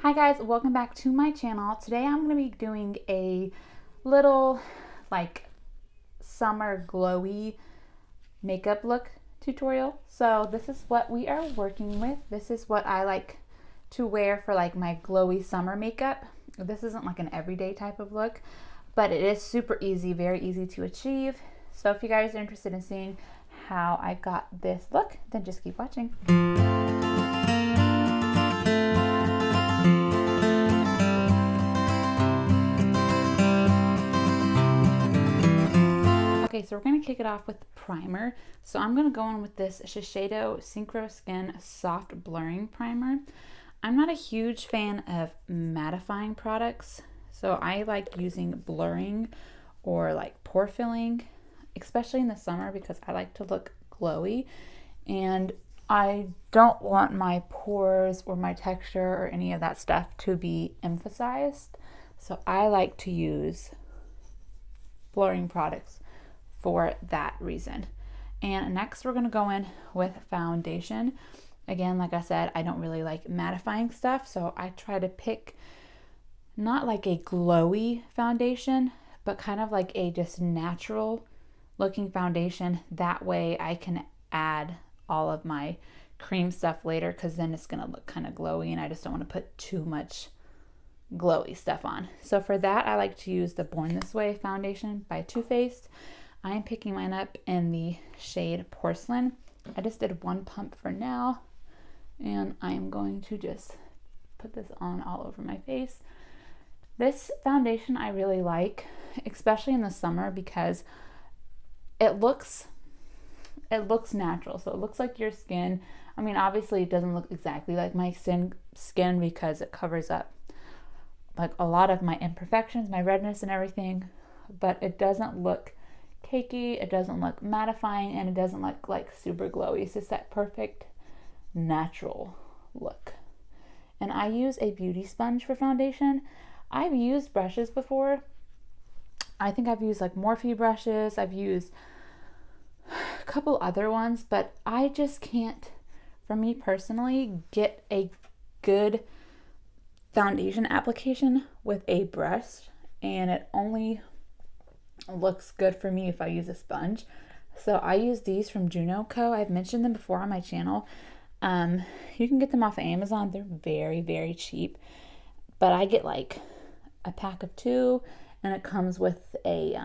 Hi guys, welcome back to my channel. Today I'm going to be doing a little like summer glowy makeup look tutorial. So this is what we are working with. This is what I like to wear for like my glowy summer makeup. This isn't like an everyday type of look, but it is super easy, very easy to achieve. So if you guys are interested in seeing how I got this look, then just keep watching. Okay, so we're going to kick it off with primer. So I'm going to go in with this Shiseido Synchro Skin Soft Blurring Primer. I'm not a huge fan of mattifying products, so I like using blurring or like pore filling, especially in the summer because I like to look glowy and I don't want my pores or my texture or any of that stuff to be emphasized. So I like to use blurring products for that reason. And next we're going to go in with foundation. Again, like I said, I don't really like mattifying stuff, so I try to pick not like a glowy foundation, but kind of like a just natural looking foundation. That way I can add all of my cream stuff later, because then it's going to look kind of glowy and I just don't want to put too much glowy stuff on. So for that, I like to use the Born This Way foundation by Too Faced. I'm picking mine up in the shade Porcelain. I just did one pump for now, and I'm going to just put this on all over my face. This foundation I really like, especially in the summer, because it looks natural. So it looks like your skin. I mean, obviously it doesn't look exactly like my skin because it covers up like a lot of my imperfections, my redness and everything, but it doesn't look cakey, it doesn't look mattifying, and it doesn't look like super glowy. It's just that perfect natural look. And I use a beauty sponge for foundation. I've used brushes before. I think I've used like Morphe brushes, I've used a couple other ones, but I just can't, for me personally, get a good foundation application with a brush, and it only looks good for me if I use a sponge. So I use these from Juno Co. I've mentioned them before on my channel. You can get them off of Amazon. They're very, very cheap, but I get like a pack of 2, and it comes with a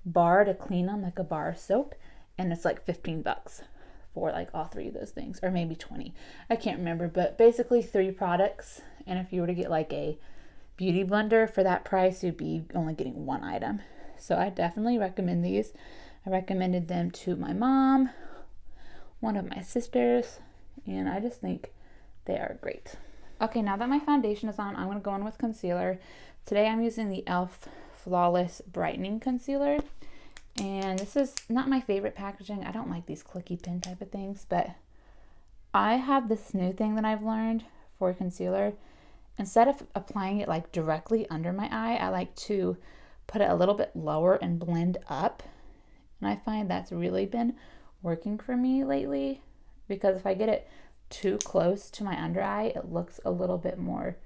bar to clean on, like a bar of soap, and it's like $15 for like all 3 of those things, or maybe 20. I can't remember, but basically 3 products. And if you were to get like a beauty blender for that price, you'd be only getting 1 item. So I definitely recommend these. I recommended them to my mom, one of my sisters, and I just think they are great. Okay, now that my foundation is on, I'm going to go in with concealer. Today I'm using the e.l.f. Flawless Brightening Concealer. And this is not my favorite packaging. I don't like these clicky pin type of things, but I have this new thing that I've learned for concealer. Instead of applying it like directly under my eye, I like to put it a little bit lower and blend up. And I find that's really been working for me lately, because if I get it too close to my under eye, it looks a little bit more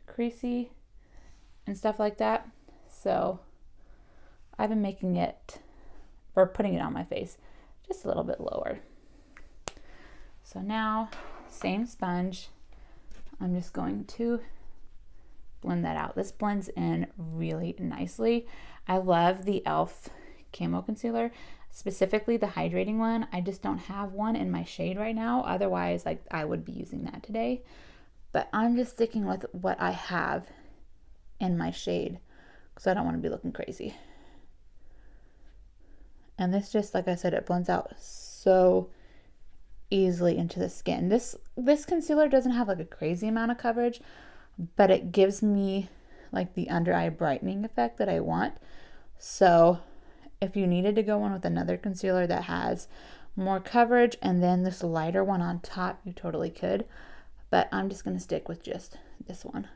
creasy and stuff like that. So I've been making it, or putting it on my face, just a little bit lower. So now, same sponge, I'm just going to blend that out. This blends in really nicely. I love the e.l.f. Camo Concealer, specifically the hydrating one. I just don't have one in my shade right now. Otherwise, like, I would be using that today. But I'm just sticking with what I have in my shade because I don't want to be looking crazy. And this just, like I said, it blends out so easily into the skin. This concealer doesn't have like a crazy amount of coverage, but it gives me like the under eye brightening effect that I want. So if you needed to go in with another concealer that has more coverage and then this lighter one on top, you totally could, but I'm just going to stick with just this one.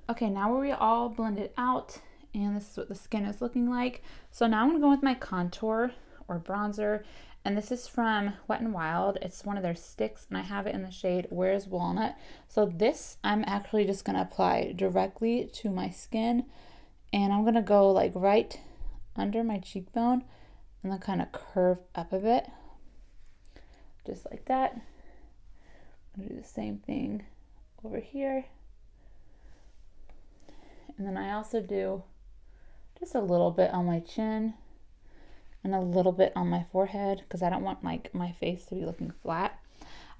Okay, now we all blended out, and this is what the skin is looking like. So now I'm going to go with my contour or bronzer. And this is from Wet n Wild. It's one of their sticks, and I have it in the shade Where's Walnut. So this I'm actually just going to apply directly to my skin, and I'm going to go like right under my cheekbone and then kind of curve up a bit, just like that. I'm going to do the same thing over here. And then I also do just a little bit on my chin and a little bit on my forehead because I don't want like my face to be looking flat.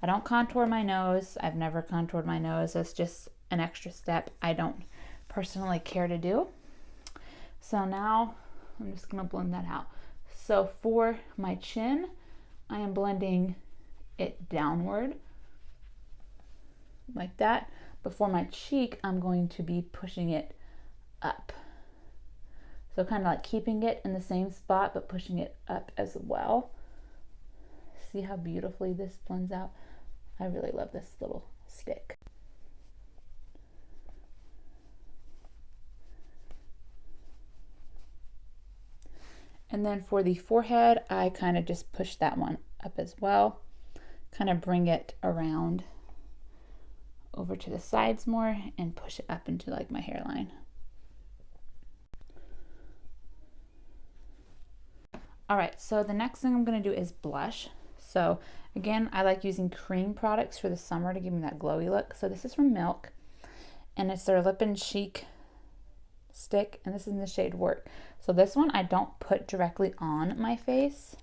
I don't contour my nose. I've never contoured my nose. That's just an extra step I don't personally care to do. So now I'm just gonna blend that out. So for my chin, I am blending it downward like that. But for my cheek, I'm going to be pushing it up. So kind of like keeping it in the same spot, but pushing it up as well. See how beautifully this blends out? I really love this little stick. And then for the forehead, I kind of just push that one up as well. Kind of bring it around over to the sides more and push it up into like my hairline. All right, so the next thing I'm gonna do is blush. So again, I like using cream products for the summer to give me that glowy look. So this is from Milk, and it's their Lip and Cheek stick, and this is in the shade Work. So this one I don't put directly on my face.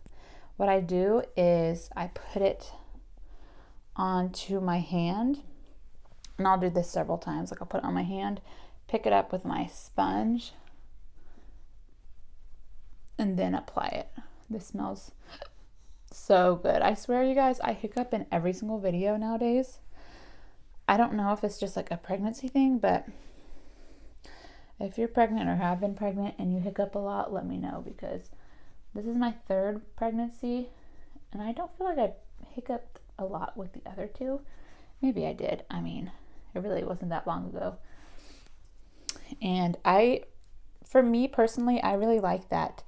What I do is I put it onto my hand, and I'll do this several times. Like I'll put it on my hand, pick it up with my sponge, and then apply it. This smells so good. I swear, you guys, I hiccup in every single video nowadays. I don't know if it's just like a pregnancy thing, but if you're pregnant or have been pregnant and you hiccup a lot, let me know, because this is my third pregnancy and I don't feel like I hiccuped a lot with the other two. Maybe I did. I mean, it really wasn't that long ago. And for me personally, I really like that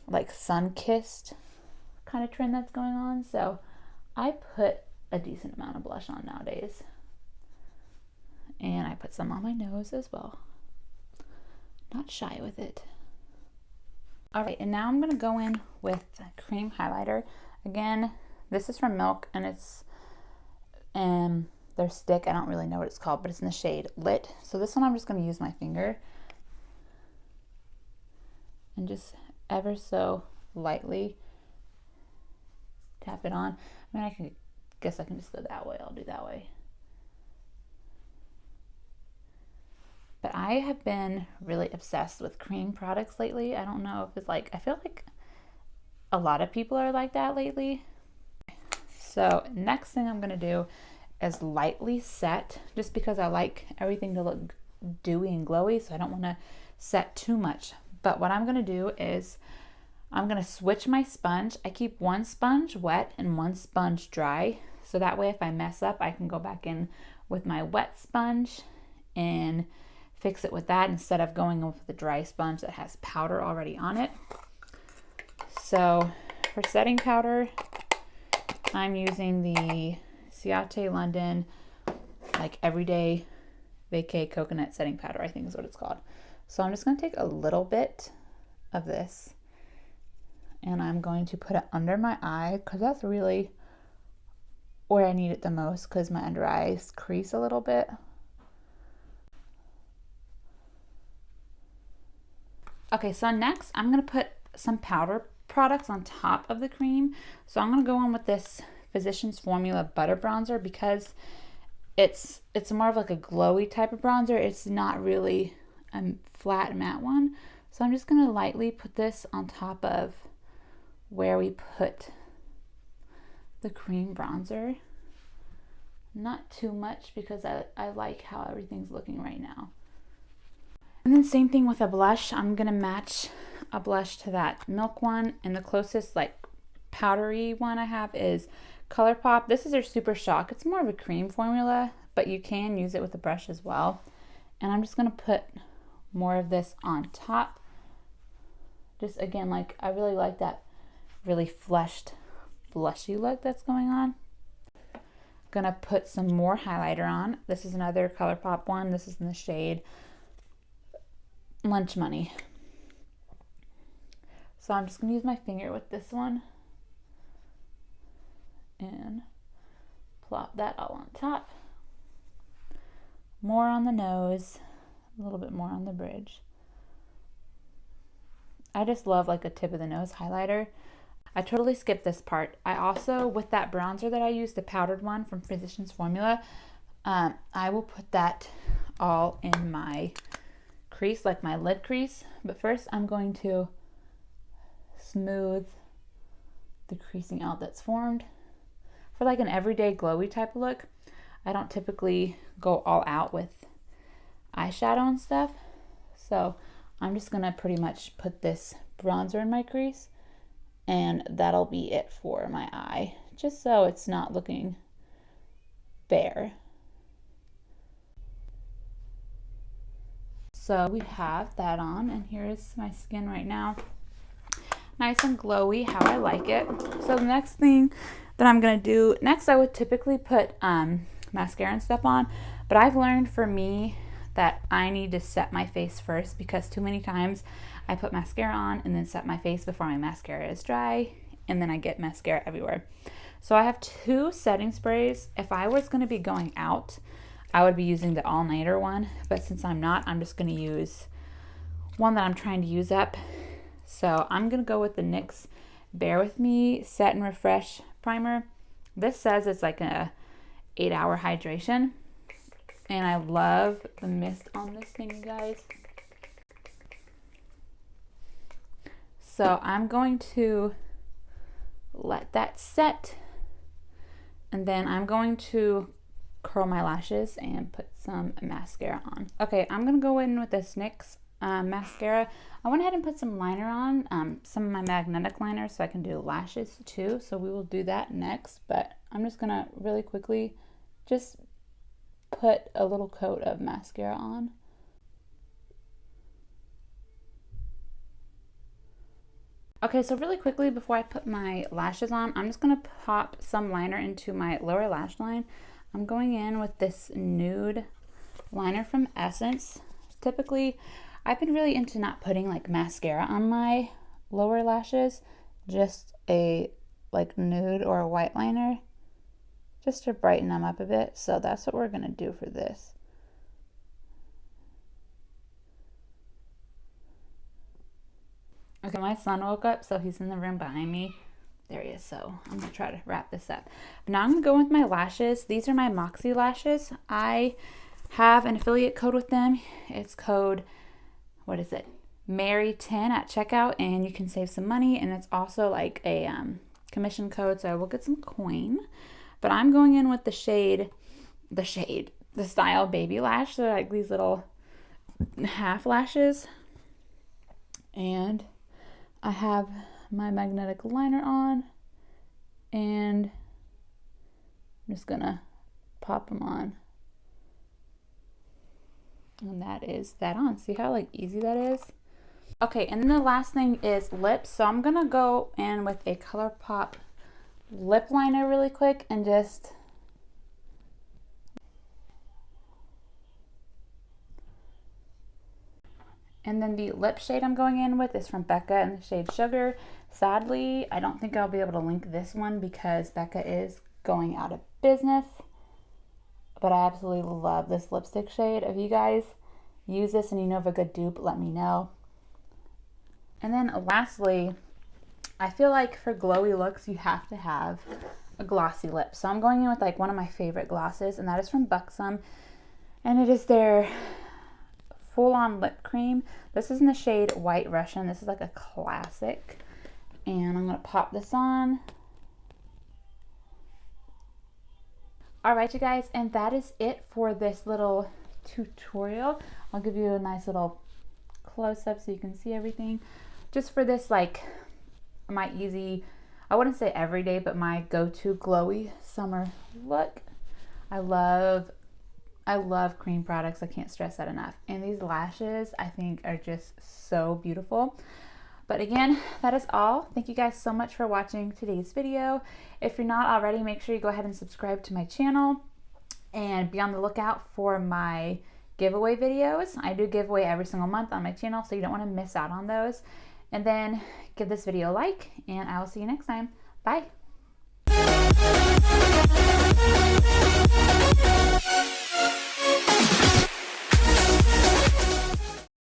like sun-kissed kind of trend that's going on. So I put a decent amount of blush on nowadays. And I put some on my nose as well. Not shy with it. All right, and now I'm gonna go in with cream highlighter. Again, this is from Milk, and it's their stick. I don't really know what it's called, but it's in the shade Lit. So this one I'm just gonna use my finger and just ever so lightly tap it on. I mean, guess I can just go that way. I'll do that way. But I have been really obsessed with cream products lately. I don't know if it's like, I feel like a lot of people are like that lately. So next thing I'm gonna do is lightly set, just because I like everything to look dewy and glowy, so I don't wanna set too much. But what I'm gonna do is I'm gonna switch my sponge. I keep one sponge wet and one sponge dry, so that way if I mess up, I can go back in with my wet sponge and fix it with that instead of going with the dry sponge that has powder already on it. So for setting powder, I'm using the CIATÉ London like everyday Vacay coconut setting powder, I think is what it's called. So I'm just going to take a little bit of this and I'm going to put it under my eye, because that's really where I need it the most, because my under eyes crease a little bit. Okay, so next I'm going to put some powder products on top of the cream. So I'm going to go on with this Physicians Formula Butter Bronzer, because it's more of like a glowy type of bronzer. It's not really a flat matte one. So I'm just going to lightly put this on top of where we put the cream bronzer. Not too much, because I like how everything's looking right now. And then same thing with a blush. I'm gonna match a blush to that Milk one, and the closest like powdery one I have is ColourPop. This is their Super Shock. It's more of a cream formula, but you can use it with a brush as well. And I'm just gonna put more of this on top, Just again, like I really like that really flushed, blushy look that's going on. Gonna put some more highlighter on. This is another ColourPop one. This is in the shade Lunch Money. So I'm just gonna use my finger with this one and plop that all on top. More on the nose, a little bit more on the bridge. I just love like a tip of the nose highlighter. I totally skipped this part. I also, with that bronzer that I used, the powdered one from Physicians Formula, I will put that all in my crease, like my lid crease. But first I'm going to smooth the creasing out that's formed. For like an everyday glowy type of look, I don't typically go all out with eyeshadow and stuff. So I'm just gonna pretty much put this bronzer in my crease, and that'll be it for my eye, just so it's not looking bare. So we have that on, and here is my skin right now. Nice and glowy, how I like it. So the next thing that I'm gonna do, next I would typically put mascara and stuff on, but I've learned for me that I need to set my face first, because too many times I put mascara on and then set my face before my mascara is dry, and then I get mascara everywhere. So I have two setting sprays. If I was gonna be going out, I would be using the all-nighter one, but since I'm not, I'm just gonna use one that I'm trying to use up. So I'm gonna go with the NYX Bear With Me Set and Refresh Primer. This says it's like a 8-hour hydration, and I love the mist on this thing, you guys. So I'm going to let that set, and then I'm going to curl my lashes and put some mascara on. Okay, I'm gonna go in with this NYX mascara. I went ahead and put some liner on, some of my magnetic liner, so I can do lashes too. So we will do that next, but I'm just gonna really quickly just put a little coat of mascara on. Okay, so really quickly before I put my lashes on, I'm just gonna pop some liner into my lower lash line. I'm going in with this nude liner from Essence. Typically, I've been really into not putting like mascara on my lower lashes, just a like nude or a white liner, just to brighten them up a bit. So that's what we're gonna do for this. Okay, my son woke up, so he's in the room behind me. There he is, so I'm gonna try to wrap this up. But now I'm gonna go with my lashes. These are my MOXIE lashes. I have an affiliate code with them. It's code, what is it? MaryP at checkout, and you can save some money, and it's also like a commission code, so I will get some coin. But I'm going in with the style Baby Lash. So like these little half lashes, and I have my magnetic liner on, and I'm just gonna pop them on, and that is that on. See how like easy that is? Okay, and then the last thing is lips. So I'm gonna go in with a ColourPop lip liner really quick and just and then the lip shade I'm going in with is from Becca in the shade Sugar. Sadly, I don't think I'll be able to link this one because Becca is going out of business, but I absolutely love this lipstick shade. If you guys use this and you know of a good dupe, let me know. And then lastly, I feel like for glowy looks, you have to have a glossy lip. So I'm going in with like one of my favorite glosses, and that is from Buxom, and it is their full-on lip cream. This is in the shade White Russian. This is like a classic, and I'm gonna pop this on. All right, you guys, and that is it for this little tutorial. I'll give you a nice little close-up so you can see everything. Just for this, like, my easy, I wouldn't say everyday, but my go-to glowy summer look. I love cream products. I can't stress that enough. And these lashes, I think, are just so beautiful. But again, that is all. Thank you guys so much for watching today's video. If you're not already, make sure you go ahead and subscribe to my channel and be on the lookout for my giveaway videos. I do giveaway every single month on my channel, so you don't want to miss out on those. And then give this video a like, and I will see you next time. Bye.